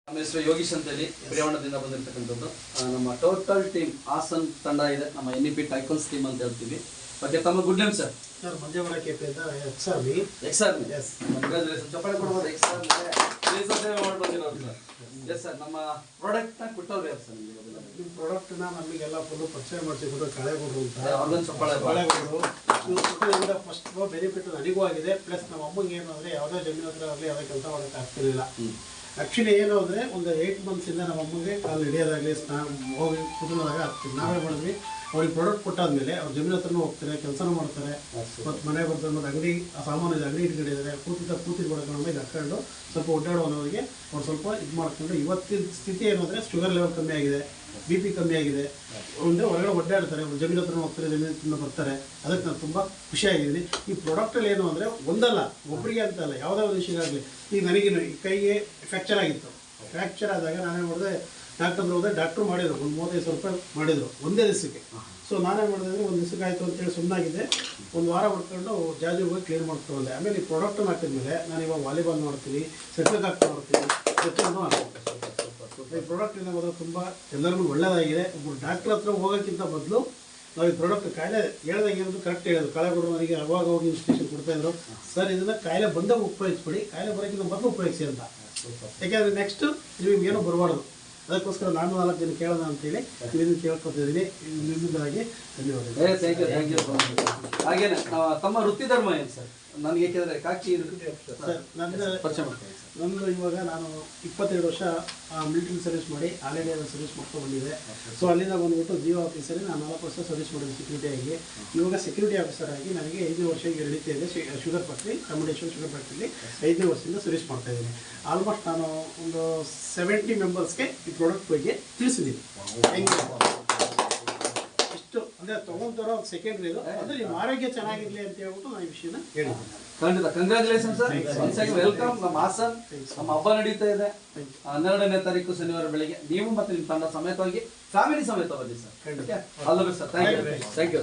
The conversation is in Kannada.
ನಮ್ಮ ಹೆಸರು ಯೋಗೀಶ್ ಅಂತೇಳಿ ಪ್ರಿಯಾವಣದಿಂದ ಬಂದಿರತಕ್ಕಂಥದ್ದು. ನಮ್ಮ ಟೋಟಲ್ ಟೀಮ್ ಹಾಸನ್ ತಂಡ ಇದೆ. ನಮ್ಮ NEP ಟೈಕನ್ಸ್ ಟೀಮ್ ಅಂತ ಹೇಳ್ತೀವಿ. ಓಕೆ, ತಮ್ಮ good name sir? Sir Manjevara K P ಅಂತ ಎಕ್ಸಾರ್ಮಿ. S, congratulation. ಚಪ್ಪಾಳೆ ಕೊಡ್ಬೋದು. ಎಕ್ಸಾರ್ಮಿ ಸೇವೆ ಮಾಡಿ ಬಂದಿರೋರು ಸರ್. ಎಸ್ ಸರ್, ನಮ್ಮ ಪ್ರಾಡಕ್ಟ್ನ ಕೊಟ್ಟವ್ರು ಯಾರು ಸರ್? ನಿಮ್ಮ ಪ್ರಾಡಕ್ಟ್ನ ನಮಗೆಲ್ಲ ಫುಲ್ಲು ಪರಿಚಯ ಮಾಡಿಸಿದ್ರು ಕಳೆಗೌಡರು ಅಂತ. ಅವ್ರಿಗೊಂದು ಚಪ್ಪಾಳೆ. ಕಳೆಗೌಡರು ಇವ್ರು ಕೊಟ್ಟೋದ್ರಿಂದ ಫಸ್ಟ್ ಬೆನಿಫಿಟ್ ನನಗೂ ಆಗಿದೆ. ಪ್ಲಸ್ ನಮ್ಮ ಅಮ್ಮಂಗೆ ಏನು ಅಂದರೆ ಯಾವುದೇ ಜಮೀನು ಹತ್ರ ಆಗಲಿ ಯಾವುದೇ ಕೆಲಸ ಮಾಡೋಕ್ಕೆ ಆಗ್ತಿರಲಿಲ್ಲ. ಆ್ಯಕ್ಚುಲಿ ಏನು ಅಂದರೆ ಒಂದು 8 ಮಂತ್ಸಿಂದ ನಮ್ಮ ಅಮ್ಮಗೆ ಕಾಲು ಹಿಡಿಯೋದಾಗಲಿ ಹೋಗಿ ಕುಟುಂಬದಾಗ ಆಗ್ತಿದೆ. ನಾವೇ ಮಾಡಿದ್ವಿ. ಅವ್ರಿಗೆ ಪ್ರಾಡಕ್ಟ್ ಕೊಟ್ಟಾದ್ಮೇಲೆ ಅವ್ರ ಜಮೀನು ಹತ್ರನೂ ಹೋಗ್ತಾರೆ, ಕೆಲಸನೂ ಮಾಡ್ತಾರೆ. ಮತ್ತು ಮನೆ ಬರ್ತಾರೆ, ಮತ್ತು ಅಂಗಡಿ ಸಾಮಾನು ಇದೆ, ಅಂಗಡಿ ಇಟ್ಕೊಂಡಿದ್ದಾರೆ. ಕೂತಿದ್ದು ಮಾಡ್ಕೊಂಡು ಇದು ಹಾಕೊಂಡು ಸ್ವಲ್ಪ ಓಡಾಡೋನವರಿಗೆ ಅವ್ರು ಸ್ವಲ್ಪ ಇದು ಮಾಡ್ಕೊಂಡು ಇವತ್ತಿನ ಸ್ಥಿತಿ ಏನಂದರೆ ಶುಗರ್ ಲೆವೆಲ್ ಕಮ್ಮಿ ಆಗಿದೆ, BP ಕಮ್ಮಿ ಆಗಿದೆ. ಅಂದರೆ ಹೊರಗಡೆ ಓಡಾಡ್ತಾರೆ, ಅವ್ರ ಜಮೀನು ಹತ್ರ ಹೋಗ್ತಾರೆ, ಜಮೀನು ಹತ್ರ ಬರ್ತಾರೆ. ಅದಕ್ಕೆ ನಾನು ತುಂಬ ಖುಷಿಯಾಗಿದ್ದೀನಿ. ಈ ಪ್ರಾಡಕ್ಟಲ್ಲಿ ಏನು ಅಂದರೆ ಒಂದಲ್ಲ ಒಬ್ಬರಿಗೆ ಅಂತಲ್ಲ, ಯಾವುದೇ ಒಂದು ವಿಷಯಗಾಗಲಿ. ಈಗ ನನಗೇನು ಈ ಕೈಗೆ ಫ್ರ್ಯಾಕ್ಚರ್ ಆಗಿತ್ತು. ಫ್ರ್ಯಾಕ್ಚರ್ ಆದಾಗ ನಾನೇ ಮಾಡಿದೆ, ಡಾಕ್ಟರ್ ಹೋದೆ. ಡಾಕ್ಟ್ರು ಮಾಡಿದರು, ಒಂದು 35,000 ರೂಪಾಯಿ ಮಾಡಿದರು ಒಂದೇ ದಿವಸಕ್ಕೆ. ಸೊ ನಾನೇ ಮಾಡಿದ್ರೆ ಒಂದು ದಿವಸಕ್ಕೆ ಆಯಿತು ಅಂತೇಳಿ ಸುಮ್ಮನಾಗಿದ್ದೆ. ಒಂದು ವಾರ ಮಾಡ್ಕೊಂಡು ಜಾಜಿಗೆ ಹೋಗಿ ಕ್ಲೀನ್ ಮಾಡ್ಕೊಂಡೆ. ಆಮೇಲೆ ಈ ಪ್ರಾಡಕ್ಟನ್ನು ಹಾಕಿದ್ಮೇಲೆ ನಾನು ಇವಾಗ ವಾಲಿಬಾಲ್ ಮಾಡ್ತೀನಿ, ಸೆಟ್ಲಿಗೆ ಹಾಕಿ ಮಾಡ್ತೀನಿ, ಸೆಟ್ಲನ್ನು ಹಾಕ್ತೀನಿ. ಈ ಪ್ರಾಡಕ್ಟಿಂದ ಹೋದ್ರೆ ತುಂಬ ಎಲ್ಲರಿಗೂ ಒಳ್ಳೆಯದಾಗಿದೆ. ಒಬ್ಬರು ಡಾಕ್ಟ್ರ್ ಹತ್ರ ಹೋಗೋಕ್ಕಿಂತ ಬದಲು ನಾವು ಈ ಪ್ರಾಡಕ್ಟ್ ಕಾಯಿಲೆ ಹೇಳ್ದಾಗ ಏನಂದ್ರೆ ಕರೆಕ್ಟ್ ಹೇಳೋದು. ಕಳೆಗೌಡರು ನನಗೆ ಅವಾಗ ಹೋಗಿ ಇನ್ಸ್ಟಿಟ್ಯೂಷನ್ ಕೊಡ್ತಾಯಿದ್ರು, ಸರ್ ಇದನ್ನು ಕಾಯಿಲೆ ಬಂದಾಗ ಉಪಯೋಗಿಸ್ಬಿಡಿ, ಕಾಯಿಲೆ ಬರೋಕ್ಕಿಂತ ಮೊದಲು ಉಪಯೋಗಿಸಿ ಅಂತ. ಯಾಕೆಂದರೆ ನೆಕ್ಸ್ಟು ನಿಮಗೆ ಏನೂ ಬರಬಾರ್ದು. ಅದಕ್ಕೋಸ್ಕರ ನಾನು 4 ಜನ ಕೇಳೋಣ ಅಂತೇಳಿ ಇದನ್ನು ಕೇಳ್ಕೊತಿದ್ದೀನಿ. ನಿಮ್ಮಿಂದಾಗಿ ಧನ್ಯವಾದ. Thank you. ಹಾಗೇನೆ ತಮ್ಮ ವೃತ್ತಿ ಧರ್ಮ ಏನು ಸರ್? ನನಗೆ ಏಕೆಂದರೆ ಕಾಕಿ ಸರ್ ನಂದು ಇವಾಗ ನಾನು 22 ವರ್ಷ ಮಿಲಿಟರಿ ಸರ್ವಿಸ್ ಮಾಡಿ ಆಲ್ ಇಂಡಿಯಾದ ಸರ್ವಿಸ್ ಮಾಡ್ಕೊಂಡು ಬಂದಿದ್ದೆ. ಸೊ ಅಲ್ಲಿಂದ ಬಂದುಬಿಟ್ಟು ಜಿಯೋ ಆಫೀಸಲ್ಲಿ ನಾನು 4 ವರ್ಷ ಸರ್ವಿಸ್ ಮಾಡಿದ್ದೆ ಸೆಕ್ಯೂರಿಟಿಯಾಗಿ. ಇವಾಗ ಸೆಕ್ಯೂರಿಟಿ ಆಫೀಸರ್ ಆಗಿ ನನಗೆ 5 ವರ್ಷ ಈಗ ನಡೀತಾ ಇದೆ. ಶುಗರ್ ಫ್ಯಾಕ್ಟ್ರಿ, ಕಮ್ಯುನಿಕೇಷನ್ ಶುಗರ್ ಫ್ಯಾಕ್ಟ್ರಿಲಿ 5ನೇ ವರ್ಷದಿಂದ ಸರ್ವಿಸ್ ಮಾಡ್ತಾಯಿದ್ದೀನಿ. ಆಲ್ಮೋಸ್ಟ್ ನಾನು ಒಂದು 70 ಮೆಂಬರ್ಸ್ಗೆ ಈ ಪ್ರಾಡಕ್ಟ್ ಬಗ್ಗೆ ತಿಳಿಸಿದ್ದೀನಿ. ಹೆಂಗೆ ಇಷ್ಟು ಅಂದರೆ ತೊಗೊಂತಾರೋ ಅದು ಸೆಕೆಂಡ್ರಿ. ಇದು ಅಂದರೆ ನಿಮ್ಮ ಆರೋಗ್ಯ ಚೆನ್ನಾಗಿರಲಿ ಅಂತ ಹೇಳ್ಬಿಟ್ಟು ನಾನು ಈ ವಿಷಯನ ಹೇಳಿದ್ದೀನಿ. ಖಂಡಿತ. Congratulation sir. Once again welcome. ನಮ್ಮ ಹಾಸನ್ ನಮ್ಮ ಹಬ್ಬ ನಡೀತಾ ಇದೆ 12ನೇ ತಾರೀಕು ಶನಿವಾರ ಬೆಳಿಗ್ಗೆ. ನೀವು ಮತ್ತು ನಿಮ್ಮ ತಂಡ ಸಮೇತವಾಗಿ ಫ್ಯಾಮಿಲಿ ಸಮೇತ ಬನ್ನಿ sir. All the best sir. Thank you.